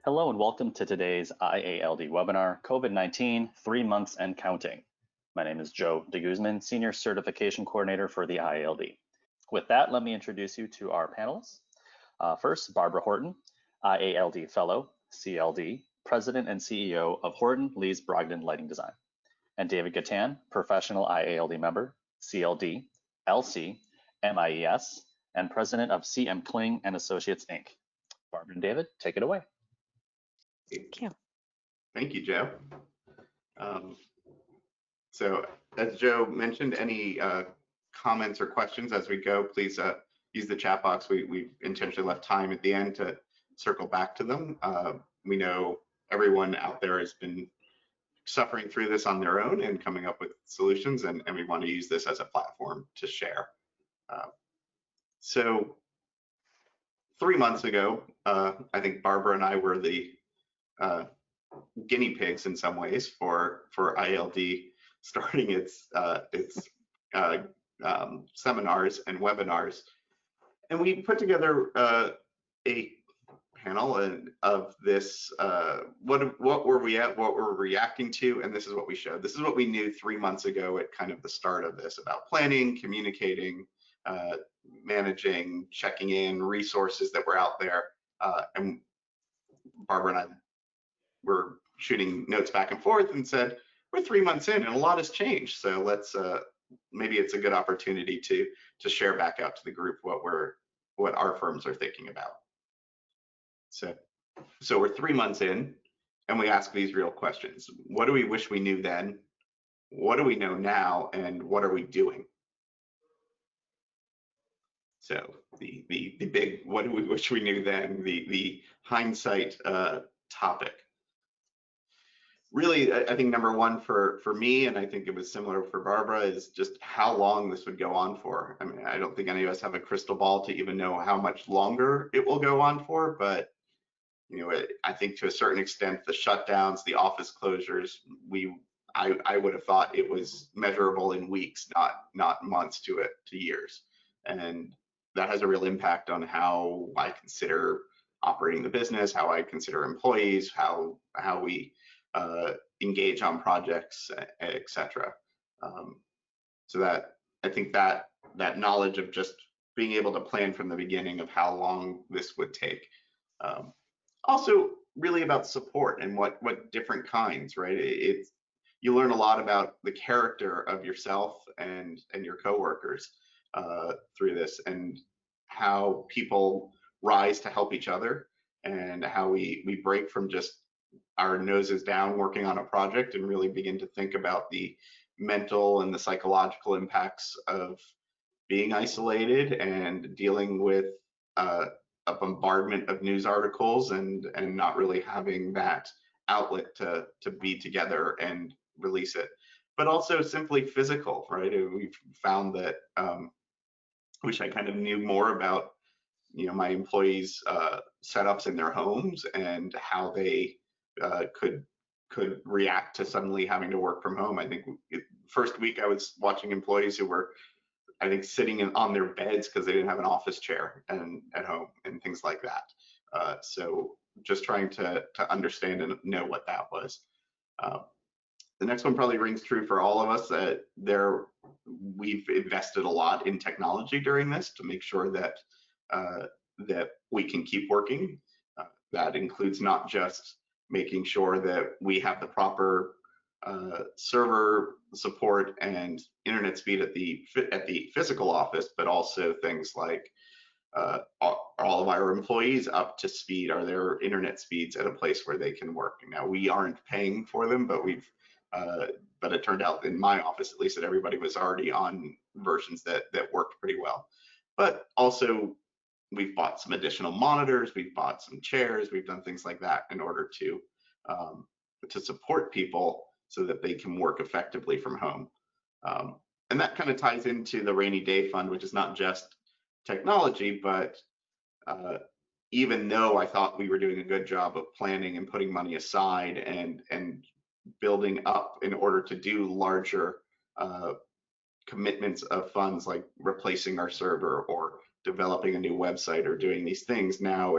Hello and welcome to today's IALD webinar, COVID-19, 3 months and counting. My name is Joe de Guzman, Senior Certification Coordinator for the IALD. With that, let me introduce you to our panelists. First, Barbara Horton, IALD Fellow, CLD, President and CEO of Horton Lees Brogden Lighting Design. And David Ghatan, Professional IALD Member, CLD, LC, MIES, and President of CM Kling Associates Inc. Barbara and David, take it away. Thank you. Thank you, Joe. So as Joe mentioned, any comments or questions as we go, please use the chat box. We've intentionally left time at the end to circle back to them. We know everyone out there has been suffering through this on their own and coming up with solutions, and we want to use this as a platform to share. So 3 months ago, I think Barbara and I were the guinea pigs in some ways for IALD starting its seminars and webinars, and we put together a panel of this what were we at, what we're reacting to, and this is what we showed. This is what we knew 3 months ago at kind of the start of this about planning, communicating, managing, checking in, resources that were out there, and Barbara and I were shooting notes back and forth and said, we're 3 months in and a lot has changed. So let's maybe it's a good opportunity to share back out to the group what our firms are thinking about. So we're 3 months in and we ask these real questions. What do we wish we knew then? What do we know now? And what are we doing? So the big, what do we wish we knew then? The hindsight topic. Really, I think number one for me, and I think it was similar for Barbara, is just how long this would go on for. I mean, I don't think any of us have a crystal ball to even know how much longer it will go on for, but you know, I think to a certain extent, the shutdowns, the office closures, I would have thought it was measurable in weeks, not months to years, and that has a real impact on how I consider operating the business, how I consider employees, how we engage on projects, etc. So that I think that knowledge of just being able to plan from the beginning of how long this would take. Also, really about support and what different kinds, right? You learn a lot about the character of yourself and your coworkers through this, and how people rise to help each other, and how we break from just our noses down working on a project and really begin to think about the mental and the psychological impacts of being isolated and dealing with a bombardment of news articles and not really having that outlet to be together and release it. But also simply physical, right? We've found that wish I kind of knew more about, you know, my employees' setups in their homes and how they could react to suddenly having to work from home. I think first week I was watching employees who were, I think, sitting on their beds because they didn't have an office chair and at home and things like that. So just trying to understand and know what that was. The next one probably rings true for all of us. We've invested a lot in technology during this to make sure that that we can keep working. That includes not just making sure that we have the proper server support and internet speed at the physical office, but also things like all of our employees up to speed? Are their internet speeds at a place where they can work? Now, we aren't paying for them, but but it turned out in my office, at least, that everybody was already on versions that worked pretty well. But also, we've bought some additional monitors, we've bought some chairs, we've done things like that in order to support people so that they can work effectively from home. And that kind of ties into the rainy day fund, which is not just technology, but even though I thought we were doing a good job of planning and putting money aside and building up in order to do larger commitments of funds, like replacing our server or developing a new website or doing these things, now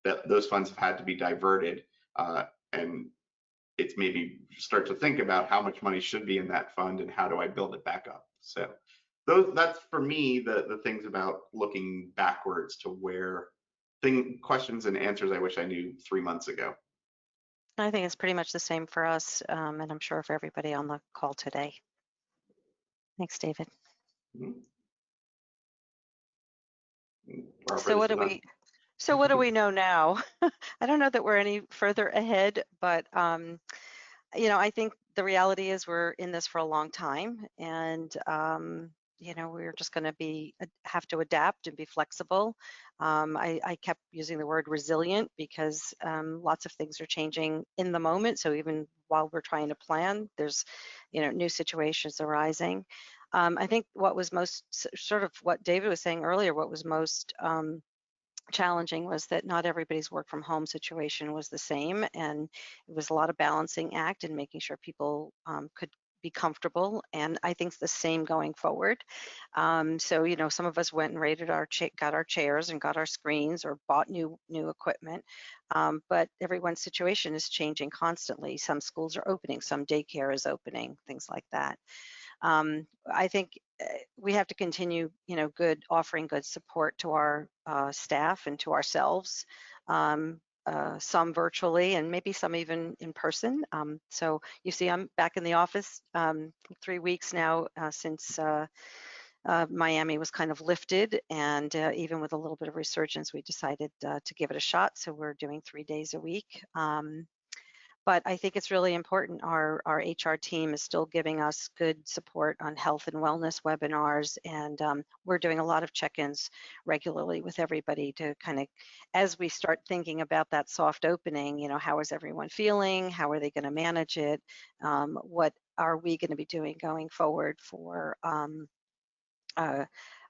that those funds have had to be diverted, and it's maybe start to think about how much money should be in that fund and how do I build it back up. So that's for me the things about looking backwards to where questions and answers I wish I knew 3 months ago. I think it's pretty much the same for us, and I'm sure for everybody on the call today. Thanks, David. Mhm. So what do we know now? I don't know that we're any further ahead, but I think the reality is we're in this for a long time, and we're just going to have to adapt and be flexible. I kept using the word resilient because lots of things are changing in the moment. So even while we're trying to plan, there's new situations arising. I think what was most sort of what David was saying earlier, what was most challenging was that not everybody's work from home situation was the same, and it was a lot of balancing act and making sure people could be comfortable, and I think it's the same going forward. So some of us went and raided got our chairs and got our screens or bought new equipment, but everyone's situation is changing constantly. Some schools are opening, some daycare is opening, things like that. I think we have to continue, offering good support to our staff and to ourselves, some virtually and maybe some even in person. So you see, I'm back in the office 3 weeks now since Miami was kind of lifted, and even with a little bit of resurgence, we decided to give it a shot. So we're doing 3 days a week. But I think it's really important. Our HR team is still giving us good support on health and wellness webinars, and we're doing a lot of check-ins regularly with everybody to kind of, as we start thinking about that soft opening, how is everyone feeling? How are they going to manage it? What are we going to be doing going forward for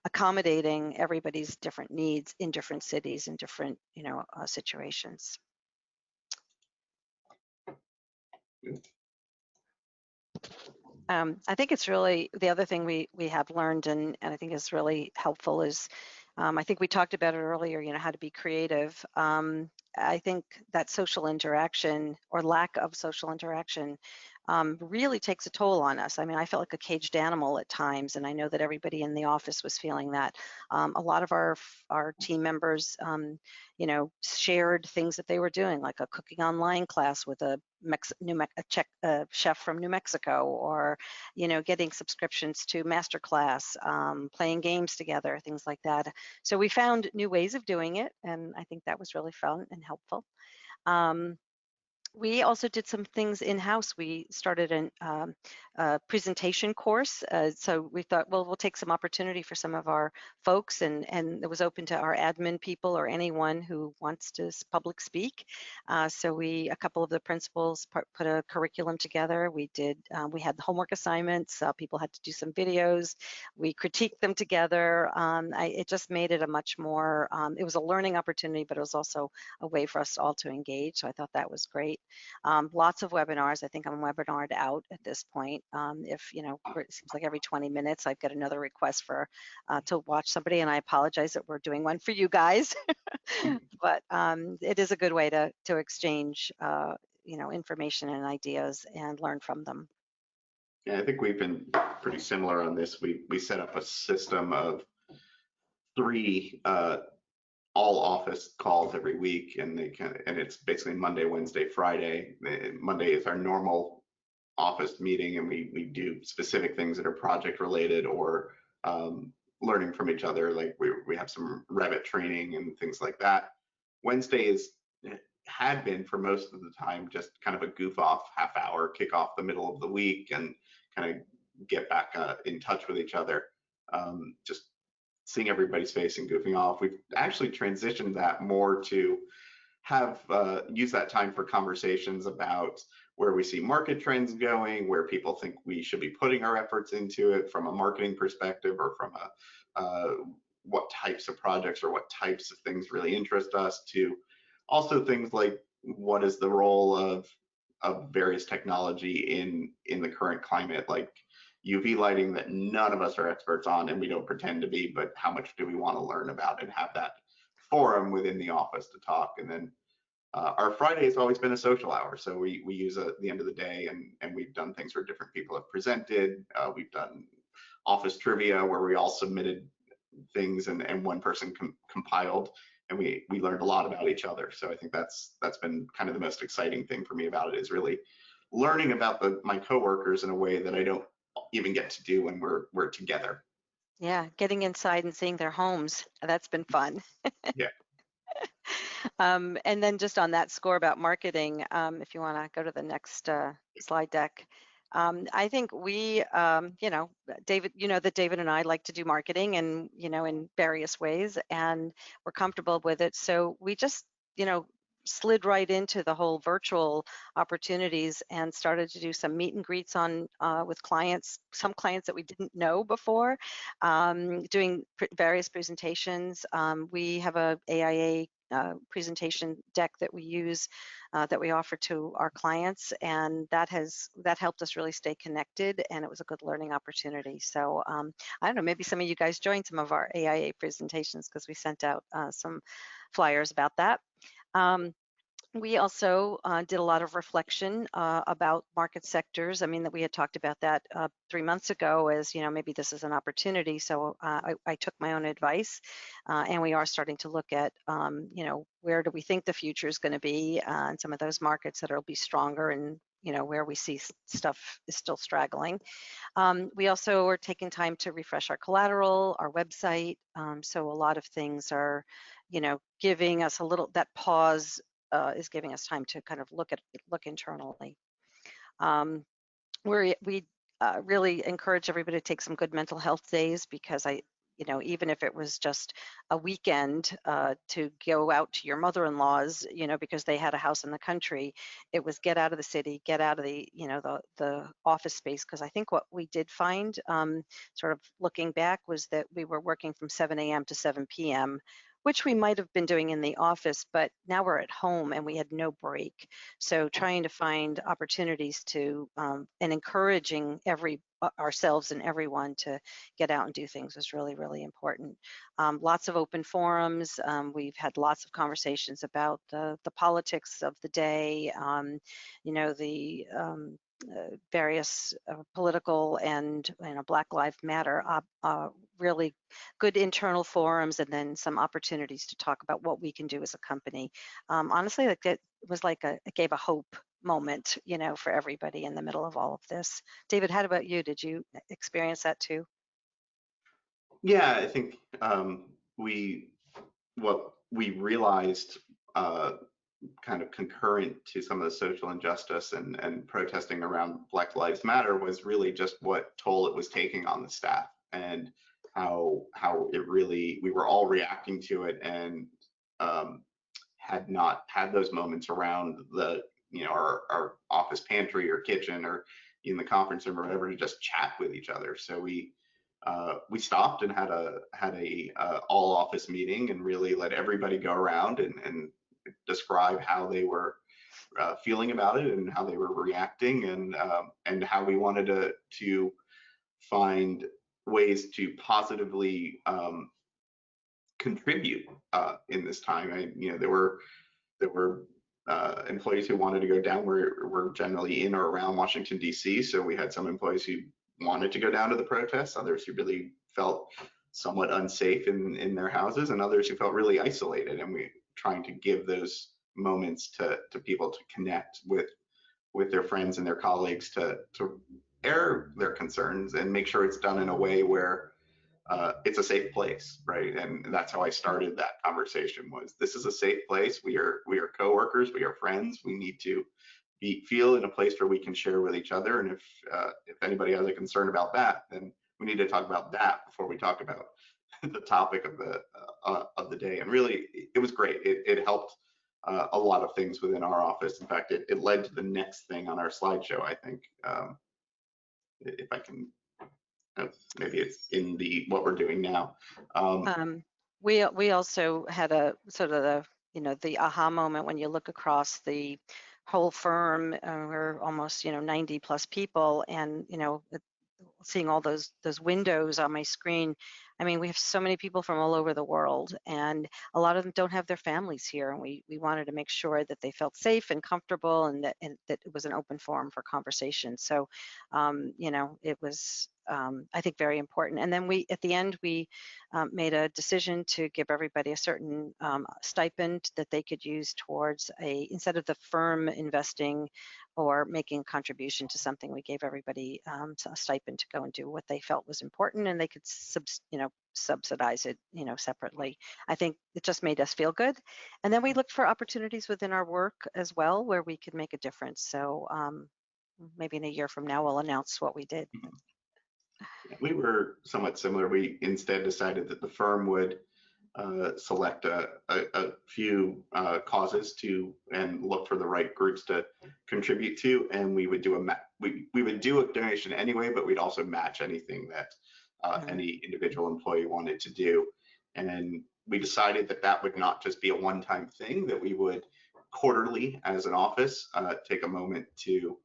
accommodating everybody's different needs in different cities and different, situations? I think it's really the other thing we have learned, and I think is really helpful is, I think we talked about it earlier, how to be creative. I think that social interaction or lack of social interaction really takes a toll on us. I mean, I felt like a caged animal at times, and I know that everybody in the office was feeling that. A lot of our team members, shared things that they were doing, like a cooking online class with a chef from New Mexico, or getting subscriptions to masterclass, playing games together, things like that. So we found new ways of doing it, and I think that was really fun and helpful. We also did some things in-house. We started a presentation course. So we thought, well, we'll take some opportunity for some of our folks, and it was open to our admin people or anyone who wants to public speak. So a couple of the principals put a curriculum together. We had the homework assignments. People had to do some videos. We critiqued them together. It just made it a much more, it was a learning opportunity, but it was also a way for us all to engage. So I thought that was great. Lots of webinars. I think I'm webinared out at this point. If it seems like every 20 minutes I've got another request to watch somebody, and I apologize that we're doing one for you guys. But it is a good way to exchange information and ideas and learn from them. Yeah, I think we've been pretty similar on this. We set up a system of 3 all office calls every week, and it's basically Monday, Wednesday, Friday. Monday is our normal office meeting, and we do specific things that are project related or learning from each other. Like we have some Revit training and things like that. Wednesday had been for most of the time just kind of a goof off half hour, kick off the middle of the week, and kind of get back in touch with each other. Just seeing everybody's face and goofing off. We've actually transitioned that more to have use that time for conversations about where we see market trends going, where people think we should be putting our efforts into it from a marketing perspective, or from what types of projects or what types of things really interest us, to also things like what is the role of various technology in the current climate, like UV lighting that none of us are experts on and we don't pretend to be, but how much do we want to learn about and have that forum within the office to talk. And then our Friday has always been a social hour. So we use the end of the day, and we've done things where different people have presented. We've done office trivia where we all submitted things and one person compiled, and we learned a lot about each other. So I think that's been kind of the most exciting thing for me about it, is really learning about my coworkers in a way that I don't even get to do when we're together. Yeah, getting inside and seeing their homes, that's been fun. Yeah. And then just on that score about marketing, if you want to go to the next slide deck, I think we, David, that David and I like to do marketing and, in various ways, and we're comfortable with it. So we just, slid right into the whole virtual opportunities and started to do some meet and greets with clients, some clients that we didn't know before, doing various presentations. We have a AIA presentation deck that we use, that we offer to our clients, and that helped us really stay connected, and it was a good learning opportunity. So I don't know, maybe some of you guys joined some of our AIA presentations, because we sent out some flyers about that. We also did a lot of reflection about market sectors. I mean, that we had talked about that 3 months ago as, maybe this is an opportunity. So I took my own advice, and we are starting to look at, where do we think the future is going to be, and some of those markets that will be stronger, and, where we see stuff is still straggling. We also are taking time to refresh our collateral, our website. So a lot of things are, giving us a little, that pause is giving us time to kind of look internally. We really encourage everybody to take some good mental health days, because even if it was just a weekend to go out to your mother-in-law's, because they had a house in the country, it was get out of the city, get out of the, the office space. Because I think what we did find, sort of looking back, was that we were working from 7 a.m. to 7 p.m., which we might have been doing in the office, but now we're at home and we had no break. So trying to find opportunities to, and encouraging ourselves and everyone to get out and do things was really, really important. Lots of open forums. We've had lots of conversations about the politics of the day, the various political and Black Lives Matter, really good internal forums, and then some opportunities to talk about what we can do as a company. Honestly, it was like it gave a hope moment, for everybody in the middle of all of this. David, how about you? Did you experience that too? Yeah, I think what we realized kind of concurrent to some of the social injustice and protesting around Black Lives Matter was really just what toll it was taking on the staff, and how it really, we were all reacting to it, and had not had those moments around the, our office pantry or kitchen or in the conference room or whatever to just chat with each other. So we stopped and had a all office meeting and really let everybody go around and describe how they were feeling about it and how they were reacting, and how we wanted to find ways to positively contribute in this time. There were employees who wanted to go down. We're generally in or around Washington, D.C., so we had some employees who wanted to go down to the protests, others who really felt somewhat unsafe in their houses, and others who felt really isolated. And we trying to give those moments to people to connect with their friends and their colleagues, to air their concerns and make sure it's done in a way where it's a safe place, right? And that's how I started that conversation, was this is a safe place. We are coworkers, we are friends. We need to feel in a place where we can share with each other. And if anybody has a concern about that, then we need to talk about that before we talk about the topic of the day. And really, it was great. It helped a lot of things within our office. In fact, it led to the next thing on our slideshow, I think. If I can, maybe it's in what we're doing now. We also had a sort of the aha moment when you look across the whole firm. We're almost 90 plus people, and seeing all those windows on my screen, I mean, we have so many people from all over the world, and a lot of them don't have their families here, and we wanted to make sure that they felt safe and comfortable, and that it was an open forum for conversation. So, you know, it was, I think, very important. And then at the end, we made a decision to give everybody a certain stipend that they could use towards instead of the firm investing or making a contribution to something, we gave everybody a stipend to go and do what they felt was important, and they could subsidize it, you know, separately. I think it just made us feel good. And then we looked for opportunities within our work as well where we could make a difference. So maybe in a year from now, we'll announce what we did. We were somewhat similar. We instead decided that the firm would select a few causes and look for the right groups to contribute to, and we would do we would do a donation anyway, but we'd also match anything that any individual employee wanted to do. And we decided that that would not just be a one-time thing, that we would quarterly as an office take a moment to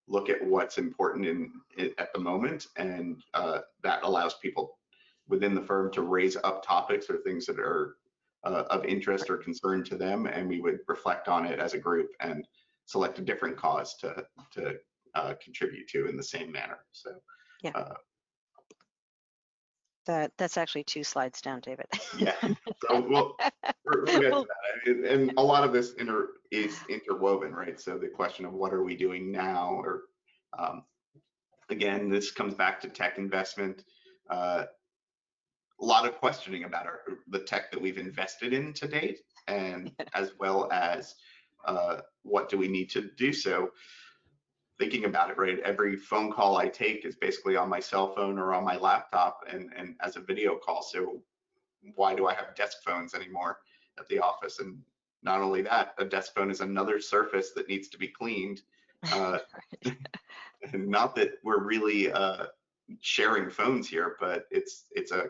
look at what's important at the moment, and that allows people within the firm to raise up topics or things that are of interest or concern to them, and we would reflect on it as a group and select a different cause to contribute to in the same manner. So yeah, that's actually 2 slides down, David. Yeah, so we'll get to that, and a lot of this is interwoven, right? So the question of what are we doing now, or again, this comes back to tech investment. A lot of questioning about the tech that we've invested in to date, and as well as what do we need to do. So thinking about it, right, every phone call I take is basically on my cell phone or on my laptop and as a video call. So why do I have desk phones anymore at the office? And not only that, a desk phone is another surface that needs to be cleaned. And not that we're really sharing phones here, but it's a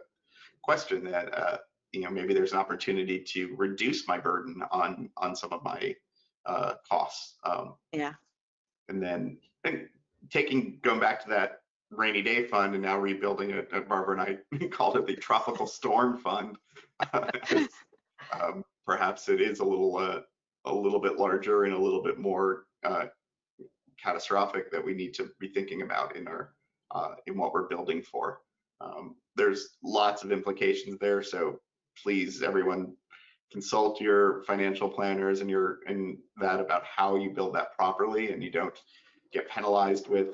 question that you know, maybe there's an opportunity to reduce my burden on some of my costs. Yeah. And then going back to that rainy day fund and now rebuilding it, Barbara and I called it the tropical storm fund. Perhaps it is a little bit larger and a little bit more catastrophic that we need to be thinking about in what we're building for. There's lots of implications there, so please, everyone, consult your financial planners and that about how you build that properly, and you don't get penalized with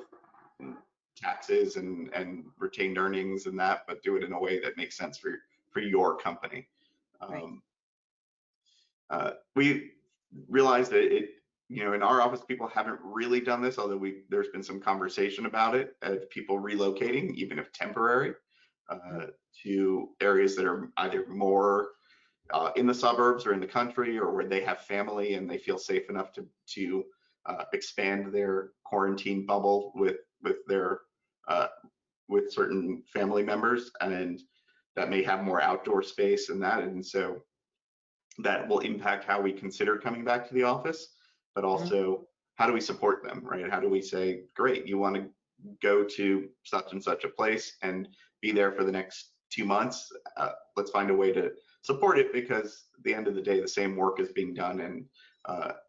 taxes and retained earnings and that, but do it in a way that makes sense for your company. Right. We realized that you know, in our office, people haven't really done this, although there's been some conversation about it, of people relocating, even if temporary, to areas that are either more in the suburbs or in the country, or where they have family and they feel safe enough to expand their quarantine bubble with certain family members, and that may have more outdoor space and that, and so that will impact how we consider coming back to the office. But also, how do we support them, right? How do we say, great, you want to go to such and such a place and be there for the next 2 months? Let's find a way to support it, because at the end of the day, the same work is being done, and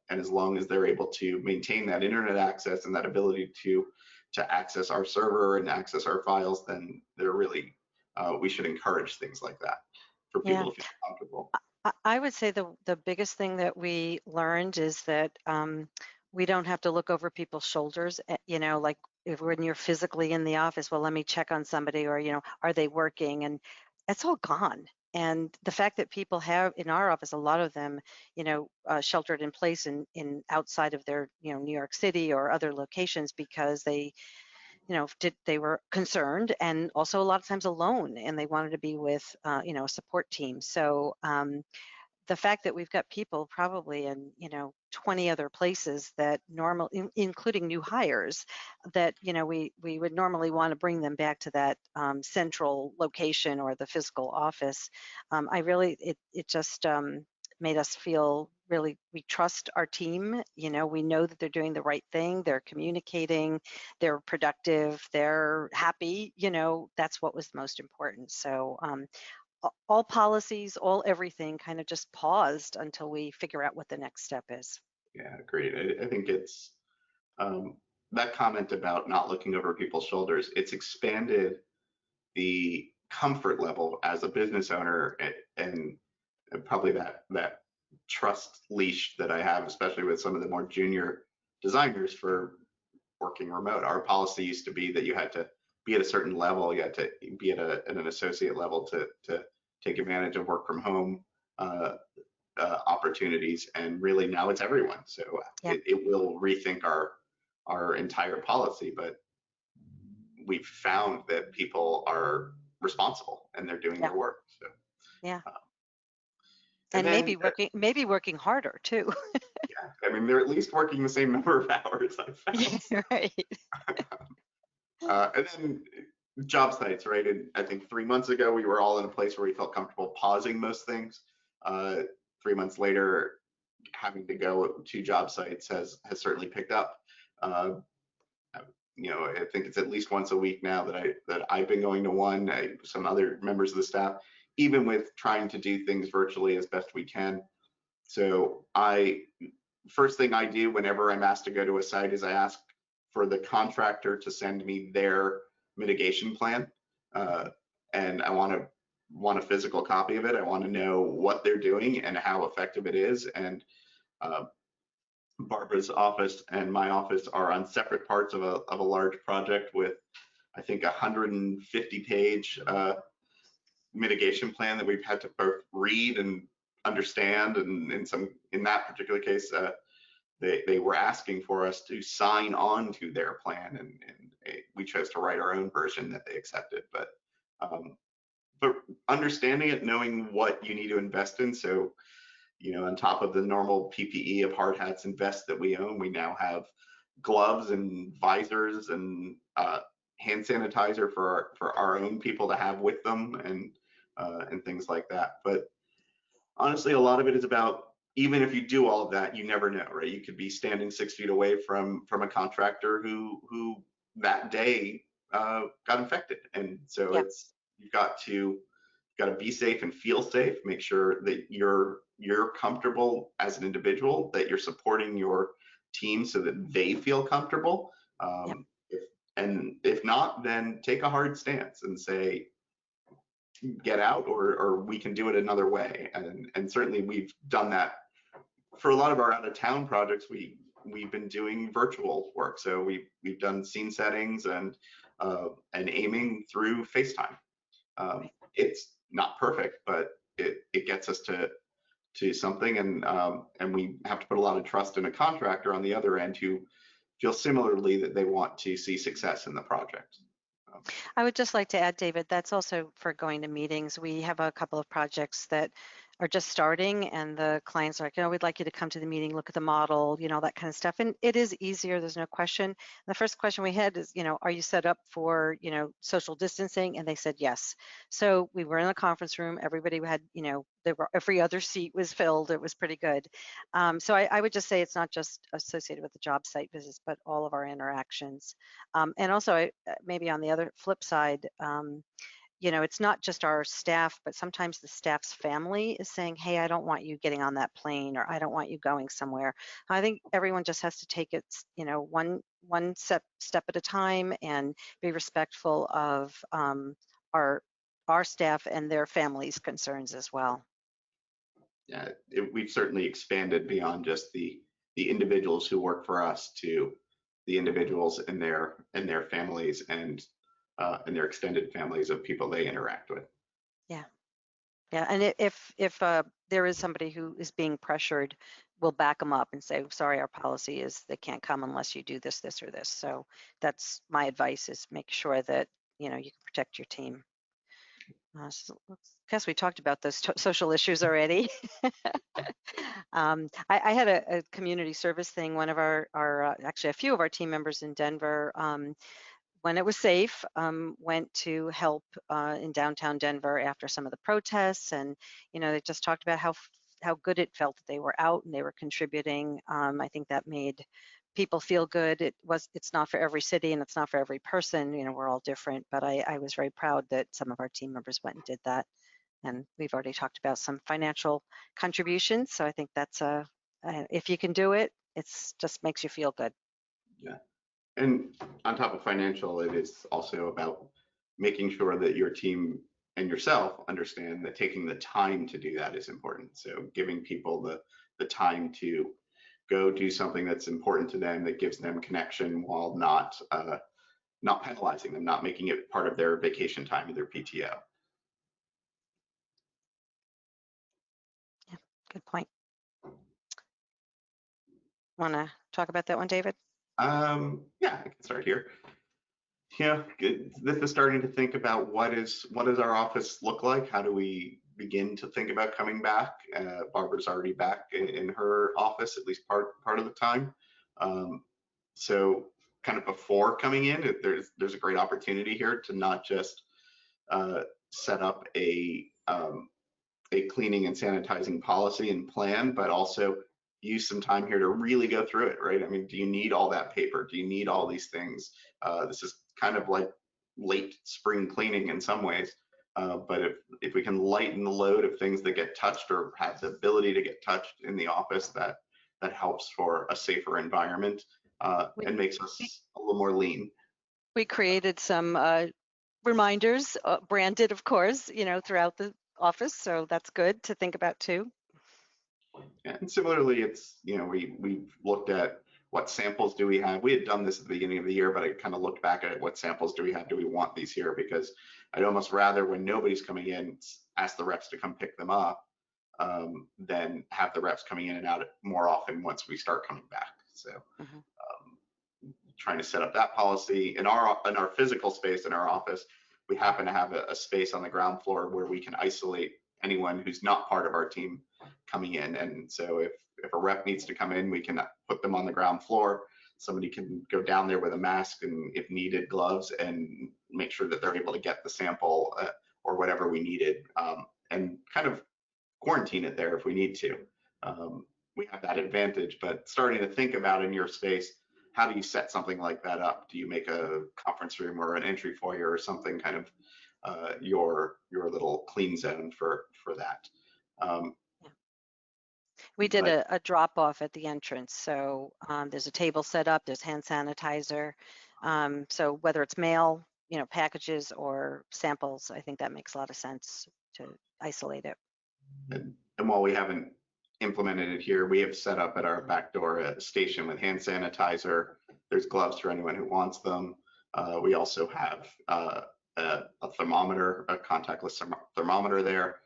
as long as they're able to maintain that internet access and that ability to access our server and access our files, then they're really we should encourage things like that for people to feel comfortable. I would say the biggest thing that we learned is that we don't have to look over people's shoulders, you know, like when you're physically in the office, well, let me check on somebody, or, you know, are they working? And it's all gone. And the fact that people have, in our office, a lot of them, you know, sheltered in place in outside of their, you know, New York City or other locations, because they, you know, they were concerned, and also a lot of times alone, and they wanted to be with, you know, a support team. So the fact that we've got people probably in, you know, 20 other places that including new hires, that, you know, we would normally want to bring them back to that central location or the physical office. I really, it just, made us feel really, we trust our team. You know, we know that they're doing the right thing, they're communicating, they're productive, they're happy. You know, that's what was most important. So all policies, all everything kind of just paused until we figure out what the next step is. Yeah, agreed. I think it's that comment about not looking over people's shoulders, it's expanded the comfort level as a business owner, and probably that trust leash that I have, especially with some of the more junior designers for working remote. Our policy used to be that you had to be at a certain level, you had to be at an associate level to take advantage of work from home opportunities, and really now it's everyone. So Yeah. it will rethink our entire policy, but we've found that people are responsible and they're doing Yeah. their work. So Yeah. and maybe then, working harder too. yeah, I mean, they're at least working the same number of hours, I found. Yeah, right. And then job sites, right? And I think 3 months ago, we were all in a place where we felt comfortable pausing most things. 3 months later, having to go to job sites has certainly picked up. You know, I think it's at least once a week now that I've been going to one. Some other members of the staff, even with trying to do things virtually as best we can. So first thing I do whenever I'm asked to go to a site is I ask for the contractor to send me their mitigation plan, and I want a physical copy of it. I want to know what they're doing and how effective it is. And Barbara's office and my office are on separate parts of a large project with, I think, 150-page mitigation plan that we've had to both read and understand. And in that particular case, they were asking for us to sign on to their plan, and we chose to write our own version that they accepted. But understanding it, knowing what you need to invest in. So, you know, on top of the normal PPE of hard hats and vests that we own, we now have gloves and visors and hand sanitizer for our own people to have with them, and things like that. But honestly, a lot of it is about, even if you do all of that, you never know, right? You could be standing 6 feet away from a contractor who that day got infected, and so Yeah. you've got to be safe and feel safe. Make sure that you're comfortable as an individual, that you're supporting your team so that they feel comfortable. If not, then take a hard stance and say, get out, or we can do it another way. And certainly we've done that for a lot of our out of town projects. We've been doing virtual work, so we've done scene settings and aiming through FaceTime. It's not perfect, but it gets us to something, and we have to put a lot of trust in a contractor on the other end who feel similarly that they want to see success in the project. I would just like to add, David, that's also for going to meetings. We have a couple of projects that are just starting, and the clients are like, we'd like you to come to the meeting, look at the model, that kind of stuff. And it is easier, there's no question. The first question we had is, are you set up for, social distancing? And they said yes. So we were in a conference room, everybody had, every other seat was filled. It was pretty good. So I would just say it's not just associated with the job site visits, but all of our interactions. And also, maybe on the other flip side, it's not just our staff, but sometimes the staff's family is saying, hey, I don't want you getting on that plane, or I don't want you going somewhere. I think everyone just has to take it, one step at a time, and be respectful of our staff and their families' concerns as well. Yeah, we've certainly expanded beyond just the individuals who work for us to the individuals and their families, and their extended families of people they interact with. Yeah, and if there is somebody who is being pressured, we'll back them up and say, sorry, our policy is they can't come unless you do this, this, or this. So that's my advice, is make sure that you can protect your team. So I guess we talked about those social issues already. I had a community service thing. One of our actually a few of our team members in Denver, when it was safe, went to help in downtown Denver after some of the protests, and they just talked about how how good it felt that they were out and they were contributing. I think that made people feel good. It's not for every city and it's not for every person. You know, we're all different, but I was very proud that some of our team members went and did that. And we've already talked about some financial contributions. So I think that's if you can do it, it's just makes you feel good. Yeah. And on top of financial, it is also about making sure that your team and yourself understand that taking the time to do that is important. So giving people the time to go do something that's important to them, that gives them connection, while not penalizing them, not making it part of their vacation time or their PTO. Yeah, good point. Want to talk about that one, David? Yeah, I can start here. Yeah, this is starting to think about what does our office look like? How do we begin to think about coming back? Barbara's already back in her office, at least part of the time. So kind of before coming in, there's a great opportunity here to not just set up a cleaning and sanitizing policy and plan, but also use some time here to really go through it, right? I mean, do you need all that paper? Do you need all these things? This is kind of like late spring cleaning in some ways, but if we can lighten the load of things that get touched or have the ability to get touched in the office, that helps for a safer environment and makes us a little more lean. We created some reminders, branded, of course, you know, throughout the office, so that's good to think about too. And similarly, it's, you know, we've looked at what samples do we have. We had done this at the beginning of the year, but I kind of looked back at what samples do we have? Do we want these here? Because I'd almost rather, when nobody's coming in, ask the reps to come pick them up than have the reps coming in and out more often once we start coming back. So trying to set up that policy in our physical space in our office. We happen to have a space on the ground floor where we can isolate anyone who's not part of our team coming in. And so if a rep needs to come in, we can put them on the ground floor. Somebody can go down there with a mask and, if needed, gloves, and make sure that they're able to get the sample or whatever we needed, and kind of quarantine it there if we need to. We have that advantage, but starting to think about in your space, how do you set something like that up? Do you make a conference room or an entry foyer or something, kind of your little clean zone for that? We did a drop off at the entrance. So there's a table set up, there's hand sanitizer. So whether it's mail, you know, packages or samples, I think that makes a lot of sense to isolate it. And while we haven't implemented it here, we have set up at our back door a station with hand sanitizer. There's gloves for anyone who wants them. We also have a thermometer, a contactless thermometer there.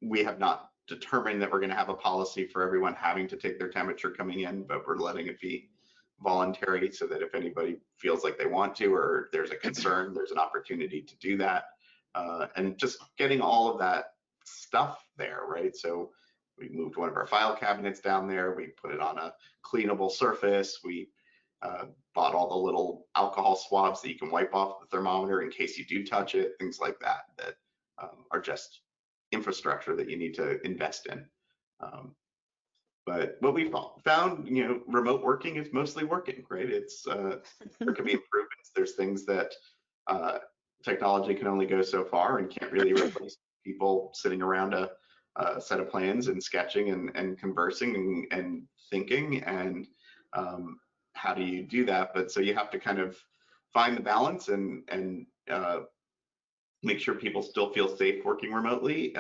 We have not determined that we're going to have a policy for everyone having to take their temperature coming in, but we're letting it be voluntary so that if anybody feels like they want to, or there's a concern, there's an opportunity to do that. And just getting all of that stuff there, right? So we moved one of our file cabinets down there. We put it on a cleanable surface. We bought all the little alcohol swabs that you can wipe off the thermometer in case you do touch it, things like that, that are just infrastructure that you need to invest in. But what we found, you know, remote working is mostly working, right? It's there can be improvements. There's things that technology can only go so far and can't really replace people sitting around a set of plans and sketching and conversing and thinking, and how do you do that? But so you have to kind of find the balance and make sure people still feel safe working remotely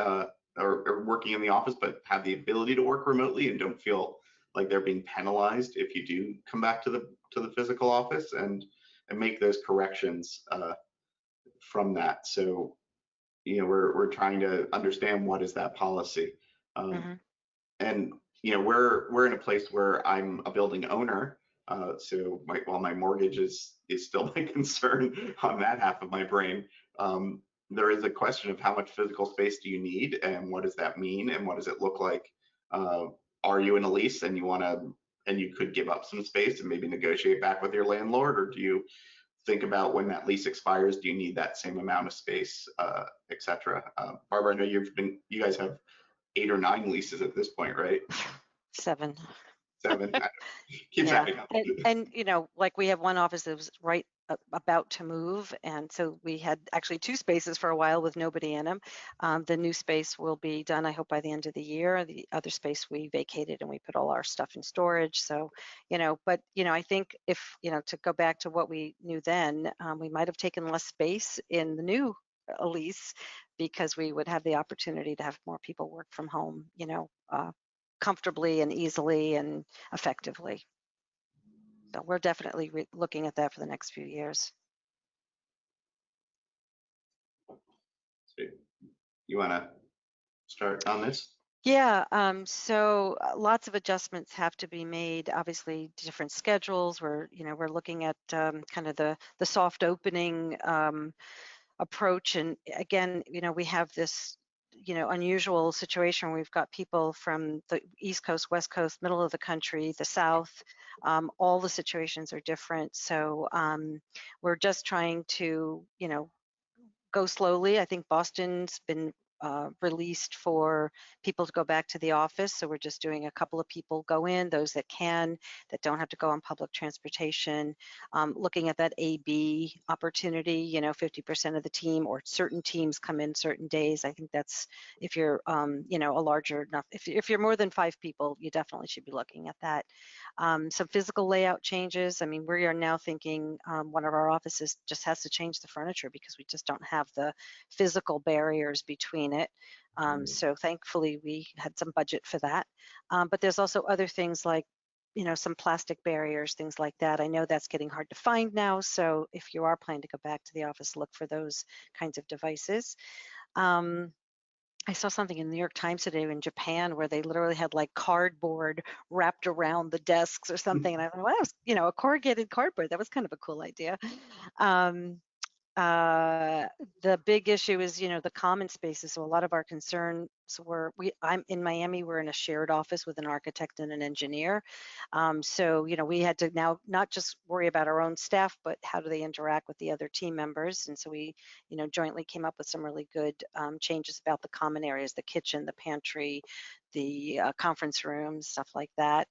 or working in the office, but have the ability to work remotely and don't feel like they're being penalized if you do come back to the physical office, and make those corrections from that. So, you know, we're trying to understand what is that policy. And, you know, we're in a place where I'm a building owner. So while my mortgage is still my concern on that half of my brain, there is a question of how much physical space do you need, and what does that mean, and what does it look like? Are you in a lease and you could give up some space and maybe negotiate back with your landlord, or do you think about when that lease expires, do you need that same amount of space, et cetera? Barbara, I know you guys have 8 or 9 leases at this point, right? 7. 7. Keeps Yeah, adding up. and you know, like we have one office that was right about to move, and so we had actually 2 spaces for a while with nobody in them. The new space will be done, I hope, by the end of the year. The other space we vacated and we put all our stuff in storage. So, you know, but you know, I think if you know, to go back to what we knew then, we might have taken less space in the new lease because we would have the opportunity to have more people work from home, you know, comfortably and easily and effectively. So we're definitely looking at that for the next few years. So you want to start on this? Yeah, so lots of adjustments have to be made. Obviously, different schedules. We're looking at kind of the soft opening approach, and again, you know, we have this unusual situation where we've got people from the East Coast, West Coast, middle of the country, the South. All the situations are different, so we're just trying to go slowly. I think Boston's been released for people to go back to the office. So we're just doing a couple of people go in, those that can, that don't have to go on public transportation. Looking at that AB opportunity, you know, 50% of the team or certain teams come in certain days. I think that's, if you're, you know, a larger enough, if you're more than 5 people, you definitely should be looking at that. Some physical layout changes. I mean, we are now thinking one of our offices just has to change the furniture because we just don't have the physical barriers between it. So thankfully we had some budget for that. But there's also other things like, you know, some plastic barriers, things like that. I know that's getting hard to find now. So if you are planning to go back to the office, look for those kinds of devices. I saw something in the New York Times today in Japan where they literally had like cardboard wrapped around the desks or something. And I thought, well, that was, you know, a corrugated cardboard. That was kind of a cool idea. The big issue is, you know, the common spaces. So a lot of our concerns were, I'm in Miami, we're in a shared office with an architect and an engineer. So, you know, we had to now not just worry about our own staff, but how do they interact with the other team members? And so we, you know, jointly came up with some really good changes about the common areas, the kitchen, the pantry, the conference rooms, stuff like that.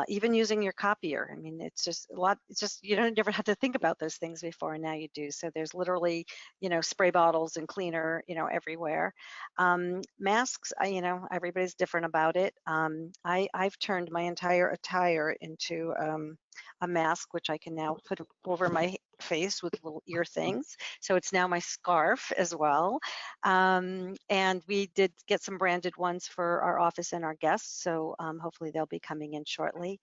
Even using your copier. I mean, it's just a lot. It's just, you don't never have to think about those things before, and now you do. So there's literally, you know, spray bottles and cleaner, you know, everywhere. Masks, you know, everybody's different about it. I've turned my entire attire into a mask, which I can now put over my face with little ear things. So it's now my scarf as well. And we did get some branded ones for our office and our guests. So hopefully they'll be coming in shortly.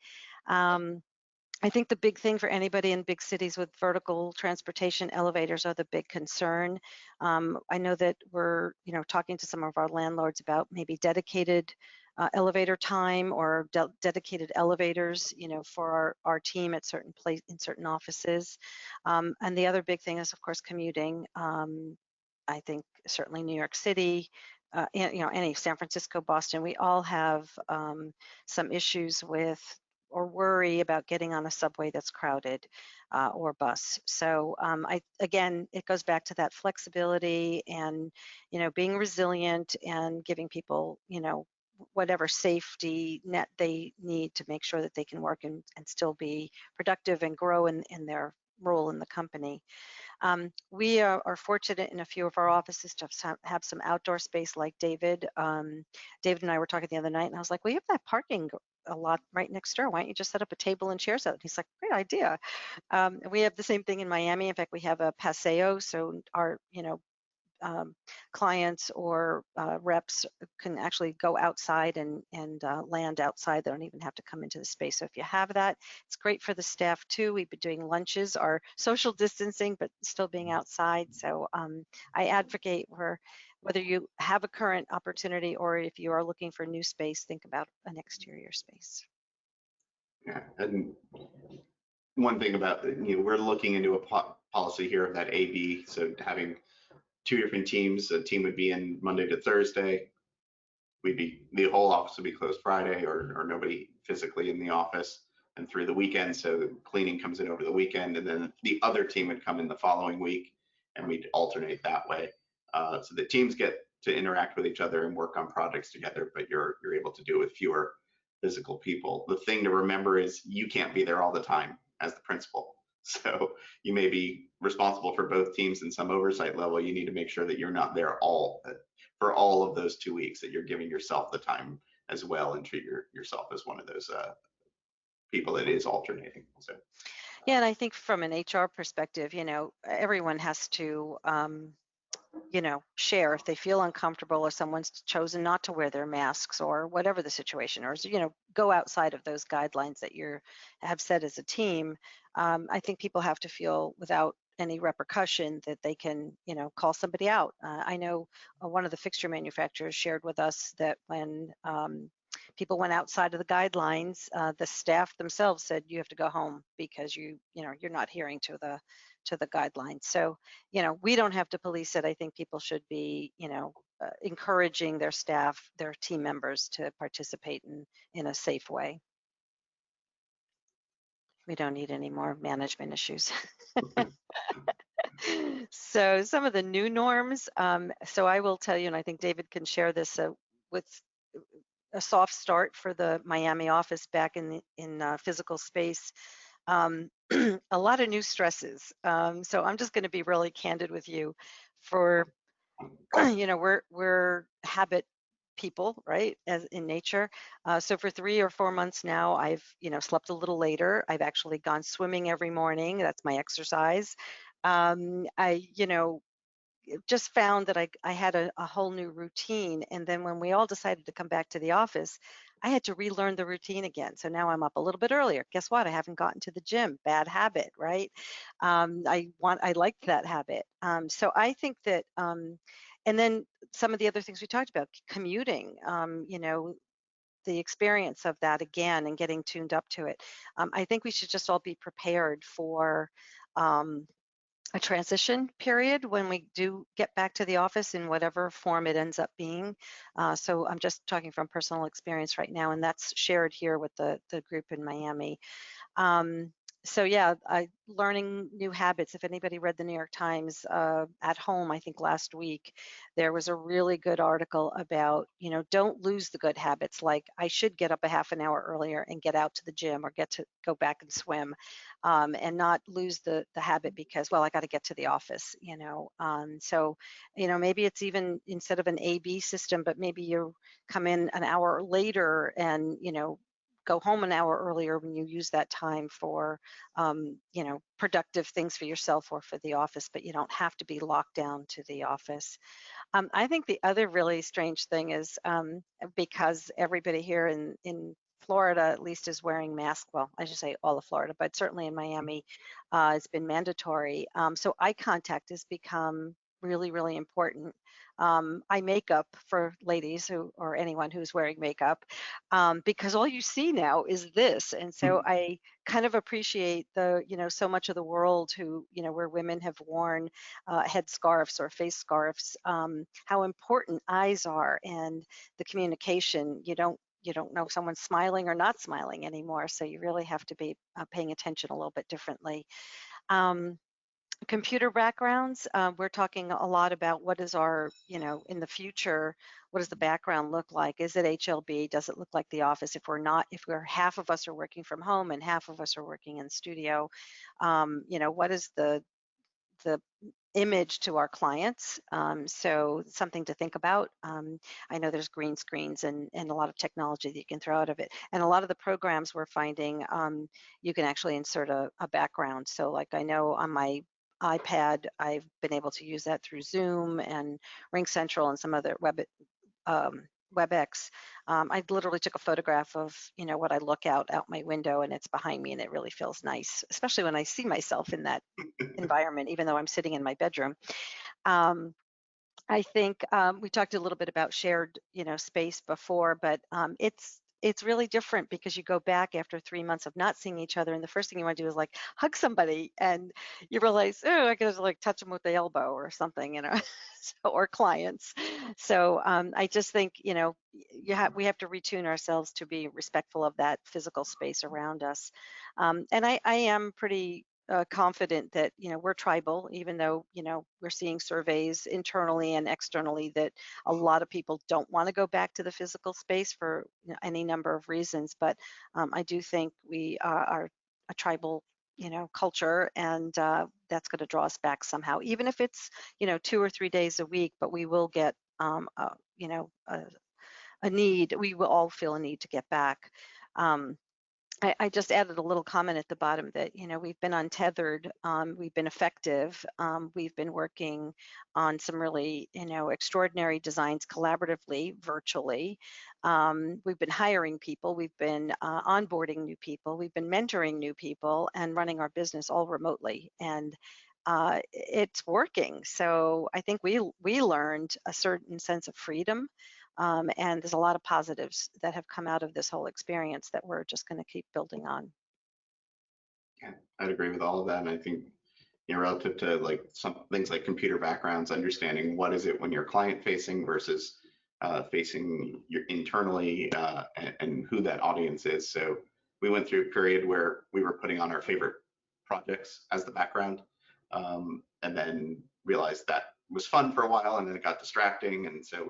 I think the big thing for anybody in big cities with vertical transportation, elevators are the big concern. I know that we're, you know, talking to some of our landlords about maybe dedicated elevator time or dedicated elevators, you know, for our team at certain in certain offices. And the other big thing is, of course, commuting. I think certainly New York City, and, you know, any San Francisco, Boston, we all have some issues with or worry about getting on a subway that's crowded or bus. So again, it goes back to that flexibility and, you know, being resilient and giving people, you know, whatever safety net they need to make sure that they can work and still be productive and grow in their role in the company. We are fortunate in a few of our offices to have some outdoor space like David. David and I were talking the other night and I was like, well, you have that parking a lot right next door. Why don't you just set up a table and chairs out? And he's like, great idea. We have the same thing in Miami. In fact, we have a paseo. So our, you know, clients or reps can actually go outside and land outside. They don't even have to come into the space. So if you have that, it's great for the staff too. We've been doing lunches, our social distancing, but still being outside. So I advocate for whether you have a current opportunity or if you are looking for new space, think about an exterior space. Yeah, and one thing about, you know, we're looking into a policy here of that AB, so having 2 different teams. A team would be in Monday to Thursday. The whole office would be closed Friday, or nobody physically in the office, and through the weekend. So cleaning comes in over the weekend, and then the other team would come in the following week, and we'd alternate that way. So the teams get to interact with each other and work on projects together, but you're able to do it with fewer physical people. The thing to remember is you can't be there all the time as the principal. So you may be responsible for both teams in some oversight level. You need to make sure that you're not there for all of those 2 weeks, that you're giving yourself the time as well, and treat yourself as one of those people that is alternating. So yeah, and I think from an HR perspective, everyone has to share if they feel uncomfortable, or someone's chosen not to wear their masks, or whatever the situation, or go outside of those guidelines that you have set as a team. I think people have to feel without any repercussion that they can call somebody out. I know one of the fixture manufacturers shared with us that when people went outside of the guidelines, the staff themselves said you have to go home because you're not adhering to the guidelines. So we don't have to police it. I think people should be encouraging their staff, their team members, to participate in a safe way. We don't need any more management issues. So some of the new norms. So I will tell you, and I think David can share this, with a soft start for the Miami office back in physical space. A lot of new stresses. So I'm just going to be really candid with you. For we're habit people, right, as in nature. So for 3 or 4 months now, I've slept a little later. I've actually gone swimming every morning. That's my exercise. I just found that I had a whole new routine. And then when we all decided to come back to the office, I had to relearn the routine again. So now I'm up a little bit earlier. Guess what? I haven't gotten to the gym. Bad habit, right? I liked that habit. So I think that, and then some of the other things we talked about, commuting, the experience of that again and getting tuned up to it. I think we should just all be prepared for a transition period when we do get back to the office in whatever form it ends up being. So I'm just talking from personal experience right now, and that's shared here with the group in Miami. So yeah, learning new habits. If anybody read the New York Times at home, I think last week, there was a really good article about, don't lose the good habits. Like, I should get up a half an hour earlier and get out to the gym, or go back and swim, and not lose the habit because, well, I got to get to the office, So, maybe it's even instead of an A/B system, but maybe you come in an hour later and, go home an hour earlier when you use that time for, productive things for yourself or for the office, but you don't have to be locked down to the office. I think the other really strange thing is, because everybody here in Florida at least is wearing masks. Well, I should say all of Florida, but certainly in Miami, it's been mandatory. So eye contact has become really, really important. Eye makeup for ladies or anyone who's wearing makeup, because all you see now is this. And so I kind of appreciate so much of the world where women have worn head scarves or face scarves, how important eyes are, and the communication. You don't know if someone's smiling or not smiling anymore. So you really have to be paying attention a little bit differently. Computer backgrounds, we're talking a lot about what is our, in the future, what does the background look like? Is it HLB? Does it look like the office? If we're half of us are working from home and half of us are working in studio, what is the image to our clients? So something to think about. I know there's green screens and a lot of technology that you can throw out of it. And a lot of the programs we're finding, you can actually insert a background. So like, I know on my iPad, I've been able to use that through Zoom and Ring Central and some other WebEx. I literally took a photograph of, what I look out my window, and it's behind me, and it really feels nice, especially when I see myself in that environment, even though I'm sitting in my bedroom. I think we talked a little bit about shared, space before, but it's really different because you go back after 3 months of not seeing each other, and the first thing you want to do is like hug somebody, and you realize, oh, I gotta like touch them with the elbow or something, or clients. So I just think, we have to retune ourselves to be respectful of that physical space around us. And I am pretty confident that we're tribal, even though we're seeing surveys internally and externally that a lot of people don't want to go back to the physical space for any number of reasons. But I do think we are a tribal culture, and that's going to draw us back somehow, even if it's 2 or 3 days a week. But we will get a need. We will all feel a need to get back. I just added a little comment at the bottom that, we've been untethered, we've been effective, we've been working on some really, extraordinary designs collaboratively, virtually. We've been hiring people, we've been onboarding new people, we've been mentoring new people, and running our business all remotely. And it's working. So I think we learned a certain sense of freedom. And there's a lot of positives that have come out of this whole experience that we're just going to keep building on. Yeah, I'd agree with all of that. And I think, relative to like some things like computer backgrounds, understanding what is it when you're client facing versus facing your internally, and who that audience is. So we went through a period where we were putting on our favorite projects as the background, and then realized that was fun for a while, and then it got distracting. And so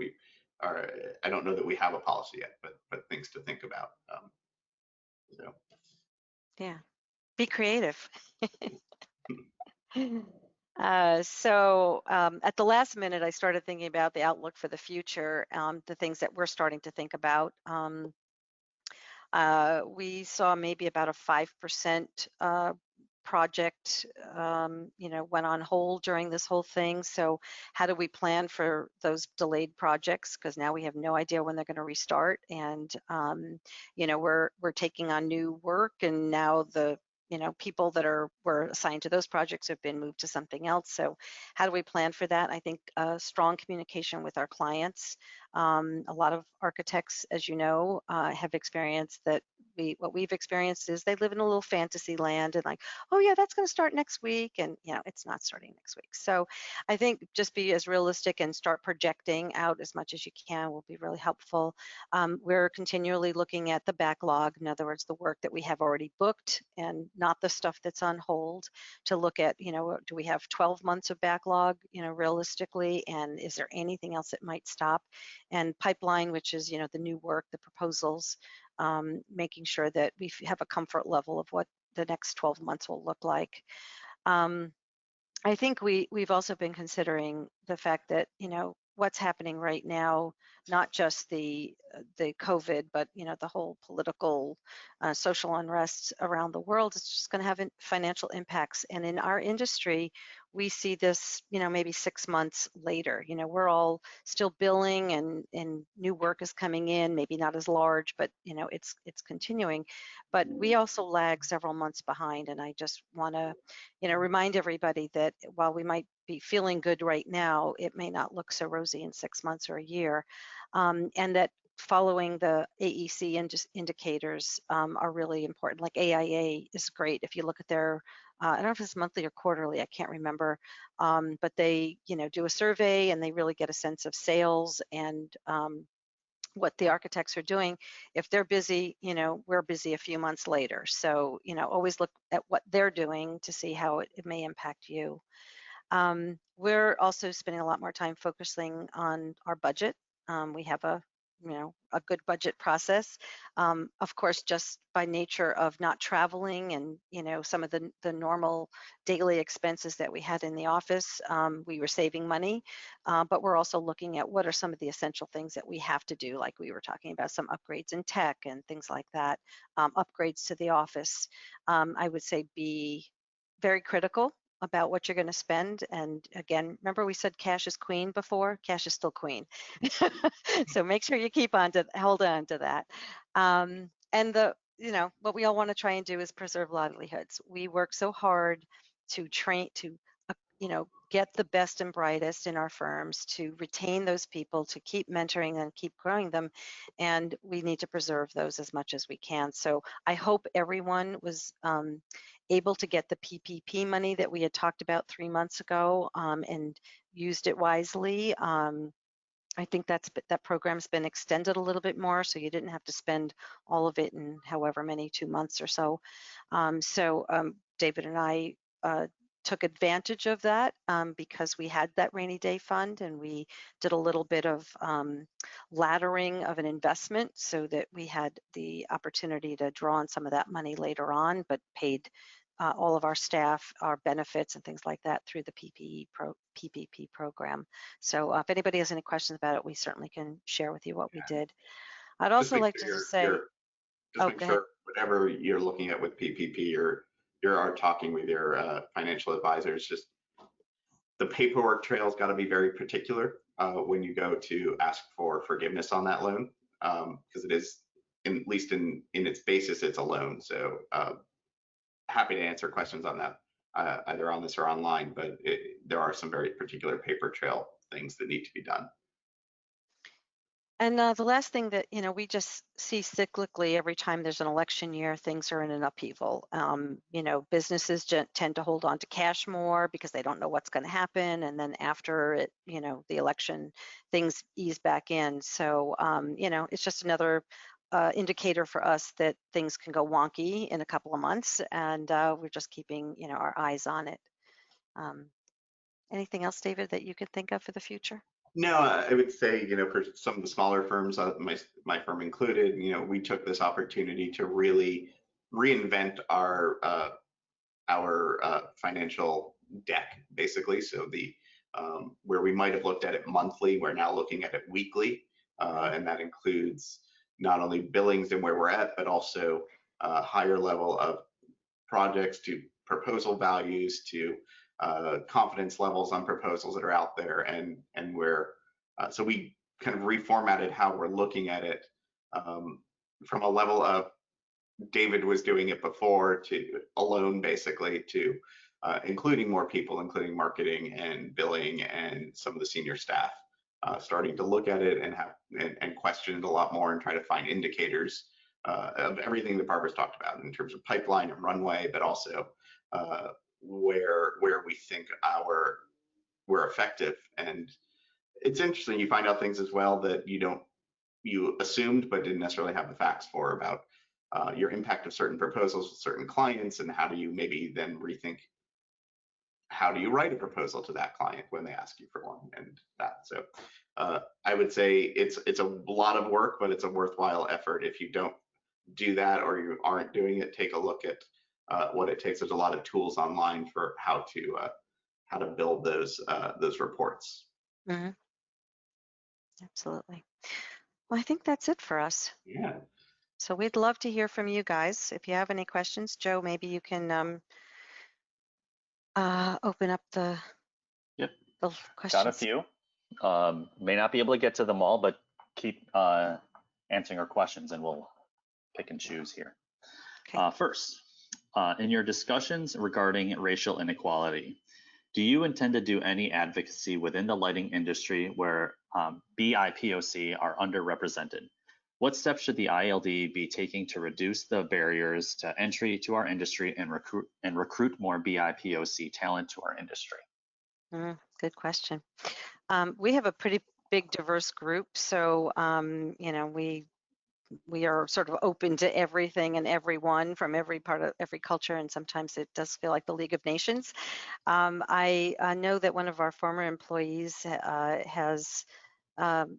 I don't know that we have a policy yet, but things to think about. So. Yeah, be creative. So at the last minute, I started thinking about the outlook for the future, the things that we're starting to think about. We saw maybe about a 5% project, went on hold during this whole thing. So how do we plan for those delayed projects? Because now we have no idea when they're going to restart. And, we're taking on new work, and now the people that were assigned to those projects have been moved to something else. So how do we plan for that? I think strong communication with our clients. A lot of architects, as you know, have experienced that what we've experienced is they live in a little fantasy land, and like, oh yeah, that's going to start next week, and it's not starting next week. So I think just be as realistic and start projecting out as much as you can will be really helpful. We're continually looking at the backlog, in other words, the work that we have already booked and not the stuff that's on hold, to look at, do we have 12 months of backlog, realistically, and is there anything else that might stop? And pipeline, which is, the new work, the proposals, making sure that we have a comfort level of what the next 12 months will look like. I think we've also been considering the fact that, what's happening right now, not just the COVID, but the whole political, social unrest around the world is just going to have financial impacts. And in our industry, we see this, maybe 6 months later. We're all still billing, and new work is coming in, maybe not as large, but it's continuing. But we also lag several months behind, and I just want to remind everybody that while we might be feeling good right now, it may not look so rosy in 6 months or a year, and that following the AEC indicators are really important. Like AIA is great. If you look at their, I don't know if it's monthly or quarterly, I can't remember, but they do a survey, and they really get a sense of sales and what the architects are doing. If they're busy, we're busy a few months later. So, always look at what they're doing to see how it may impact you. We're also spending a lot more time focusing on our budget. We have a good budget process. Of course, just by nature of not traveling and, some of the normal daily expenses that we had in the office, we were saving money, but we're also looking at what are some of the essential things that we have to do, like we were talking about some upgrades in tech and things like that, upgrades to the office. I would say be very critical about what you're going to spend. And again, remember we said cash is queen before? Cash is still queen. So make sure you hold on to that. And what we all want to try and do is preserve livelihoods. We work so hard to train, to get the best and brightest in our firms, to retain those people, to keep mentoring and keep growing them. And we need to preserve those as much as we can. So I hope everyone was able to get the PPP money that we had talked about 3 months ago, and used it wisely. I think that program's been extended a little bit more, so you didn't have to spend all of it in however many 2 months or so. David and I took advantage of that because we had that rainy day fund, and we did a little bit of laddering of an investment so that we had the opportunity to draw on some of that money later on, but paid all of our staff, our benefits and things like that through the PPP program. So if anybody has any questions about it, we certainly can share with you what we did. I'd also like to just say, make sure whatever you're looking at with PPP, you are talking with your financial advisors. Just the paperwork trail's got to be very particular when you go to ask for forgiveness on that loan, because it is, at least in its basis, it's a loan. So happy to answer questions on that, either on this or online, but there are some very particular paper trail things that need to be done. And the last thing that, we just see cyclically every time there's an election year, things are in an upheaval. Businesses tend to hold on to cash more because they don't know what's going to happen. And then after it, the election, things ease back in. So, it's just another indicator for us that things can go wonky in a couple of months. And we're just keeping, our eyes on it. Anything else, David, that you could think of for the future? No, I would say, for some of the smaller firms, my firm included, we took this opportunity to really reinvent our financial deck, basically. So where we might have looked at it monthly, we're now looking at it weekly, and that includes not only billings and where we're at, but also higher level of projects to proposal values to confidence levels on proposals that are out there, and where so we kind of reformatted how we're looking at it from a level of David was doing it before to alone, basically, to including more people, including marketing and billing and some of the senior staff, starting to look at it and question it a lot more and try to find indicators of everything that Barbara's talked about in terms of pipeline and runway, but also where we think we're effective. And it's interesting, you find out things as well that you assumed but didn't necessarily have the facts for, about your impact of certain proposals with certain clients, and how do you maybe then rethink how do you write a proposal to that client when they ask you for one, and that. So I would say it's a lot of work, but it's a worthwhile effort. If you don't do that or you aren't doing it, take a look at what it takes. There's a lot of tools online for how to build those reports. Mm-hmm. Absolutely. Well, I think that's it for us. Yeah. So we'd love to hear from you guys. If you have any questions, Joe, maybe you can open up the questions. Got a few. May not be able to get to them all, but keep answering our questions and we'll pick and choose here. Okay. First, in your discussions regarding racial inequality, do you intend to do any advocacy within the lighting industry where BIPOC are underrepresented? What steps should the IALD be taking to reduce the barriers to entry to our industry and recruit more BIPOC talent to our industry? Good question. We have a pretty big diverse group, so we are sort of open to everything and everyone from every part of every culture, and sometimes it does feel like the League of Nations. I know that one of our former employees is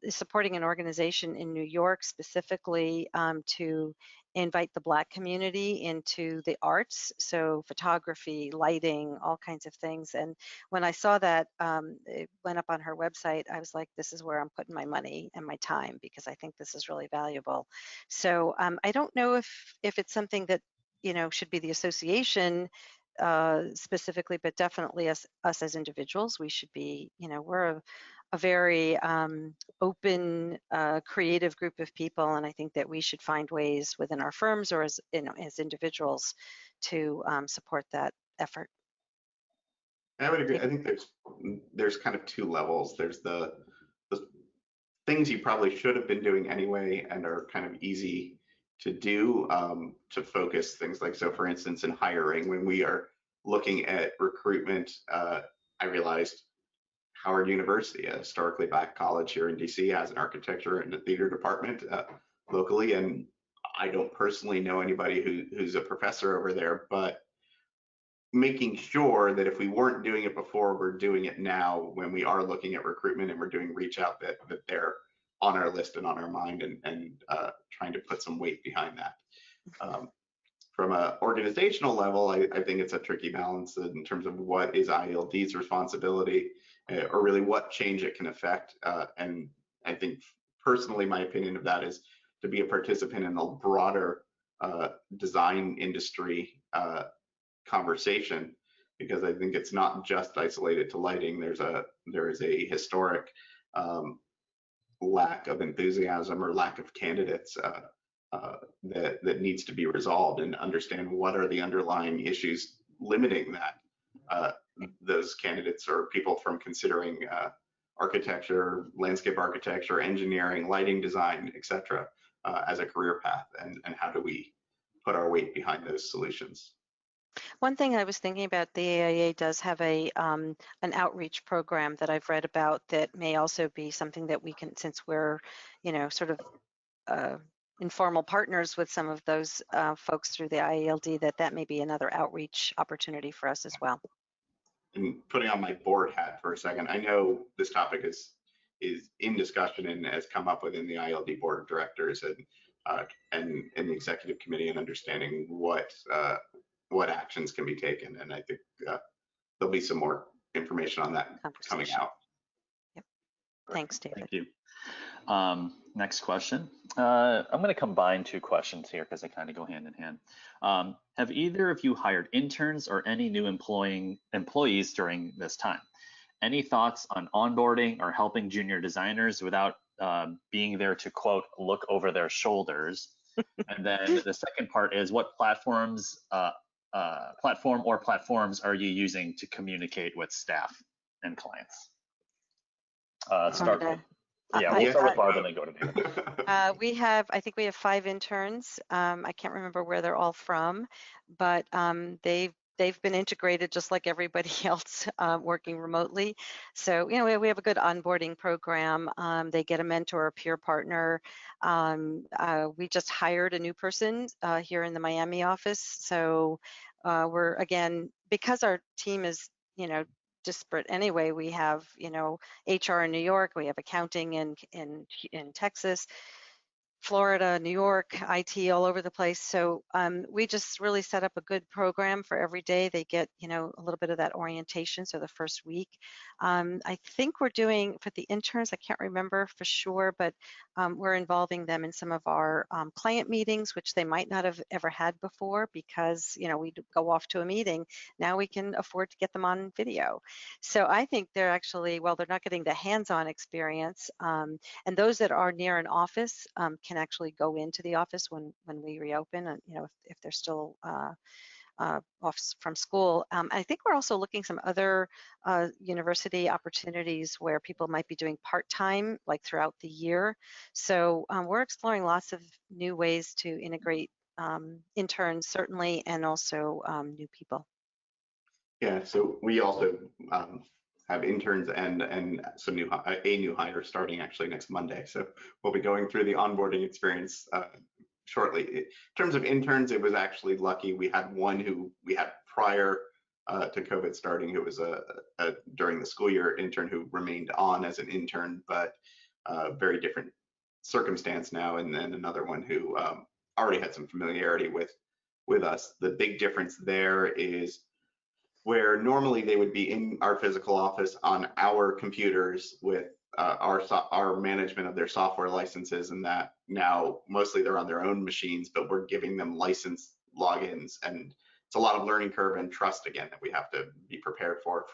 supporting an organization in New York specifically to invite the Black community into the arts, so photography, lighting, all kinds of things. And when I saw that it went up on her website, I was like, this is where I'm putting my money and my time, because I think this is really valuable. So I don't know if it's something that should be the association specifically, but definitely us as individuals, we should be, we're a very open, creative group of people, and I think that we should find ways within our firms or as individuals to support that effort. I would agree. I think there's kind of two levels. There's the things you probably should have been doing anyway and are kind of easy to do, to focus things like, so for instance, in hiring, when we are looking at recruitment, I realized Howard University, a historically Black college here in DC, has an architecture and a theater department locally, and I don't personally know anybody who's a professor over there, but making sure that if we weren't doing it before, we're doing it now when we are looking at recruitment and we're doing reach out, that they're on our list and on our mind, and trying to put some weight behind that. From an organizational level, I think it's a tricky balance in terms of what is IALD's responsibility, or really what change it can affect. And I think personally, my opinion of that is to be a participant in the broader design industry conversation, because I think it's not just isolated to lighting. There is a historic lack of enthusiasm or lack of candidates that needs to be resolved, and understand what are the underlying issues limiting that those candidates or people from considering architecture, landscape architecture, engineering, lighting design, etc., as a career path, and how do we put our weight behind those solutions. One thing I was thinking about, the AIA does have an outreach program that I've read about that may also be something that we can, since we're, sort of informal partners with some of those folks through the IALD, that may be another outreach opportunity for us as well. And putting on my board hat for a second, I know this topic is in discussion and has come up within the IALD board of directors and the executive committee, and understanding what actions can be taken. And I think there'll be some more information on that coming out. Yep. Thanks, David. Thank you. Next question. I'm going to combine two questions here because they kind of go hand in hand. Have either of you hired interns or any new employees during this time? Any thoughts on onboarding or helping junior designers without being there to, quote, look over their shoulders? And then the second part is, what platform or platforms are you using to communicate with staff and clients? We'll start with Barbara and then go to David. I think we have 5 interns. I can't remember where they're all from, but they've been integrated just like everybody else working remotely. So, we have a good onboarding program. They get a mentor, a peer partner. We just hired a new person here in the Miami office. So we're, again, because our team is, disparate anyway, we have, HR in New York, we have accounting in Texas, Florida, New York, IT all over the place. So we just really set up a good program for every day. They get, a little bit of that orientation. So the first week, I think we're doing for the interns, I can't remember for sure, but we're involving them in some of our client meetings, which they might not have ever had before because, we go off to a meeting. Now we can afford to get them on video. So I think they're actually, well, they're not getting the hands-on experience. And those that are near an office can actually go into the office when we reopen, and if they're still off from school. I think we're also looking some other university opportunities where people might be doing part-time, like throughout the year. So we're exploring lots of new ways to integrate interns, certainly, and also new people. Yeah, so we also have interns and some a new hire starting actually next Monday. So we'll be going through the onboarding experience shortly. In terms of interns, it was actually lucky. We had one who we had prior to COVID starting, who was a during the school year intern who remained on as an intern, but very different circumstance now. And then another one who already had some familiarity with us. The big difference there is where normally they would be in our physical office on our computers with our management of their software licenses, and that now mostly they're on their own machines, but we're giving them license logins, and it's a lot of learning curve and trust again that we have to be prepared for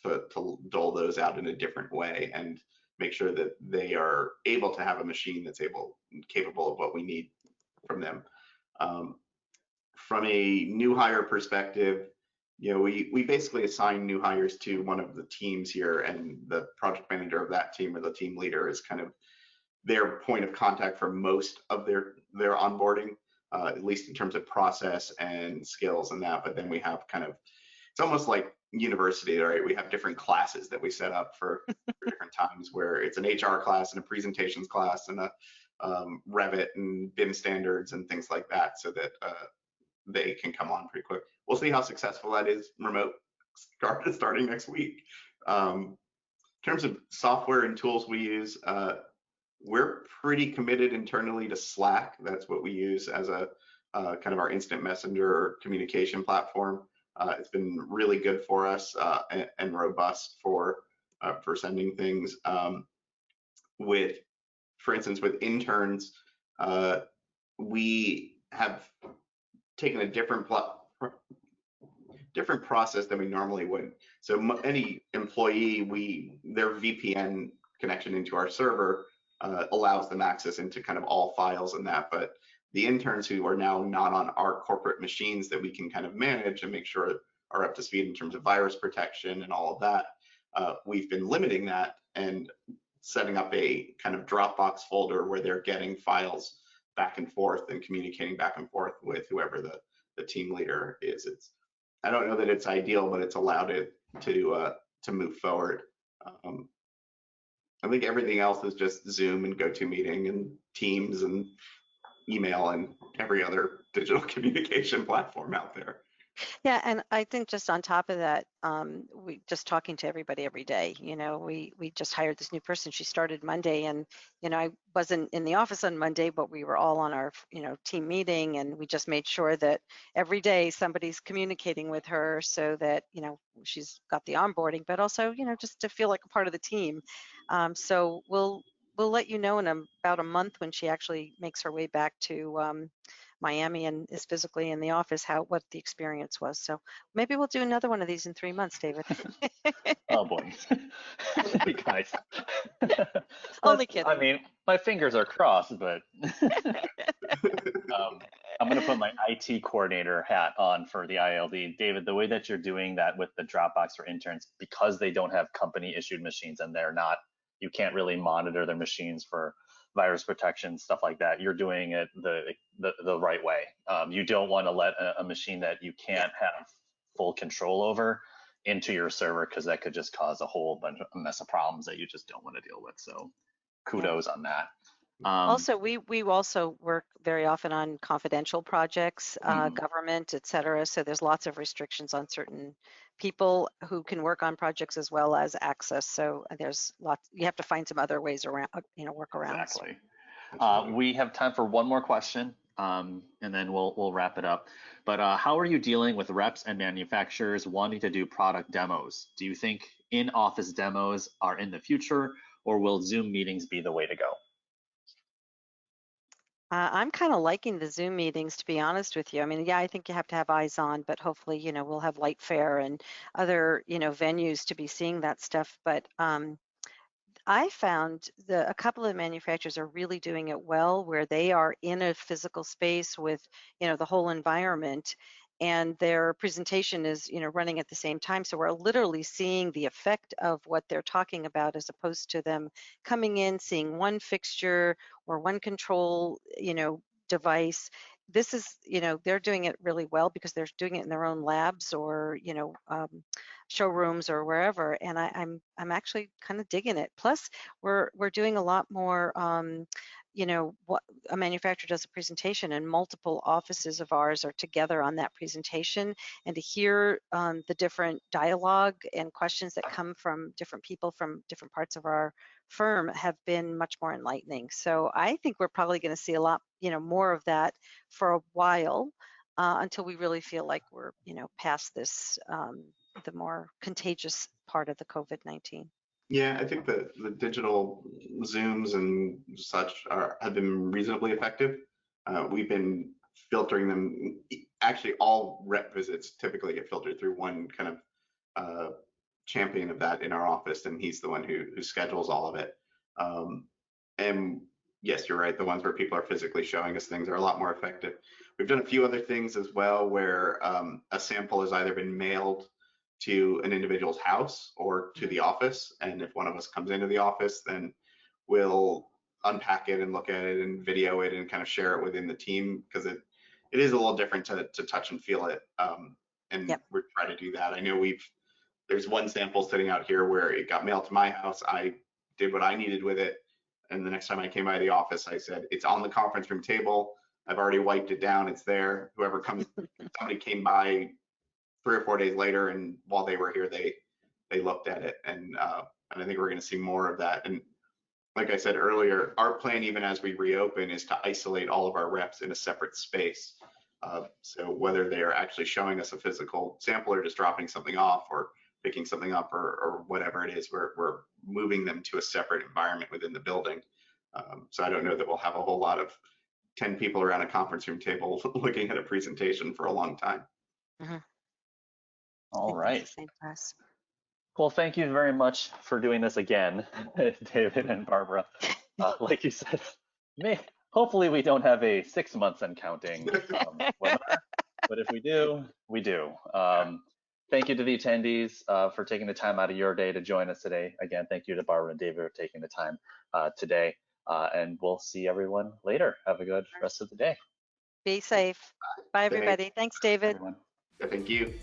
to dole those out in a different way and make sure that they are able to have a machine that's capable of what we need from them. From a new hire perspective, we basically assign new hires to one of the teams here, and the project manager of that team or the team leader is kind of their point of contact for most of their onboarding, at least in terms of process and skills and that. But then we have it's almost like university, right? We have different classes that we set up for different times, where it's an HR class and a presentations class and a Revit and BIM standards and things like that, so that they can come on pretty quick. We'll see how successful that is remote starting next week. In terms of software and tools we use, we're pretty committed internally to Slack. That's what we use as a kind of our instant messenger communication platform. It's been really good for us and robust for sending things. For instance, with interns, we have taken a different process than we normally would. So any employee, their VPN connection into our server allows them access into kind of all files and that, but the interns who are now not on our corporate machines that we can kind of manage and make sure are up to speed in terms of virus protection and all of that, we've been limiting that and setting up a kind of Dropbox folder where they're getting files back and forth and communicating back and forth with whoever the team leader is. I don't know that it's ideal, but it's allowed it to move forward. I think everything else is just Zoom and GoToMeeting and Teams and email and every other digital communication platform out there. Yeah, and I think just on top of that, we just talking to everybody every day. We just hired this new person. She started Monday, and I wasn't in the office on Monday, but we were all on our team meeting, and we just made sure that every day somebody's communicating with her so that she's got the onboarding, but also just to feel like a part of the team. So we'll let you know in about a month when she actually makes her way back to Miami and is physically in the office, what the experience was. So maybe we'll do another one of these in 3 months, David. Oh boy, you guys. Only kidding. I mean, my fingers are crossed, but I'm going to put my IT coordinator hat on for the IALD. David, the way that you're doing that with the Dropbox for interns, because they don't have company issued machines and you can't really monitor their machines for virus protection, stuff like that. You're doing it the right way. You don't want to let a machine that you can't have full control over into your server, because that could just cause a mess of problems that you just don't want to deal with. So kudos on that. Also, we also work very often on confidential projects, government, et cetera. So there's lots of restrictions on certain people who can work on projects as well as access. So there's you have to find some other ways around, work around. Exactly. We have time for one more question, and then we'll wrap it up. But how are you dealing with reps and manufacturers wanting to do product demos? Do you think in-office demos are in the future, or will Zoom meetings be the way to go? I'm kind of liking the Zoom meetings, to be honest with you. I mean, yeah, I think you have to have eyes on, but hopefully, we'll have Light Fair and other, venues to be seeing that stuff. But I found a couple of manufacturers are really doing it well, where they are in a physical space with, the whole environment, and their presentation is, running at the same time. So we're literally seeing the effect of what they're talking about, as opposed to them coming in, seeing one fixture or one control, device. This is, they're doing it really well because they're doing it in their own labs or, showrooms or wherever. And I'm actually kind of digging it. Plus, we're doing a lot more. What a manufacturer does a presentation, and multiple offices of ours are together on that presentation, and to hear the different dialogue and questions that come from different people from different parts of our firm have been much more enlightening. So I think we're probably going to see a lot, more of that for a while, until we really feel like we're, past this, the more contagious part of the COVID-19. Yeah, I think that the digital Zooms and such have been reasonably effective. We've been filtering them. Actually, all rep visits typically get filtered through one kind of champion of that in our office, and he's the one who schedules all of it. And yes, you're right. The ones where people are physically showing us things are a lot more effective. We've done a few other things as well, where a sample has either been mailed to an individual's house or to the office, and if one of us comes into the office, then we'll unpack it and look at it and video it and kind of share it within the team, because it is a little different to touch and feel it. And we're trying to do that. I know there's one sample sitting out here where it got mailed to my house. I did what I needed with it, and the next time I came by the office, I said, it's on the conference room table. I've already wiped it down. It's there. Whoever comes, somebody came by 3 or 4 days later, and while they were here, they looked at it, and I think we're going to see more of that. And like I said earlier, our plan, even as we reopen, is to isolate all of our reps in a separate space. So whether they are actually showing us a physical sample or just dropping something off or picking something up or whatever it is, we're moving them to a separate environment within the building. So I don't know that we'll have a whole lot of 10 people around a conference room table looking at a presentation for a long time. Mm-hmm. All right. Same for us. Well, thank you very much for doing this again, David and Barbara. Like you said, hopefully we don't have a 6 months and counting webinar, but if we do, we do. Thank you to the attendees for taking the time out of your day to join us today. Again, thank you to Barbara and David for taking the time today. And we'll see everyone later. Have a good rest of the day. Be safe. Bye, everybody. Thanks, David. Thank you.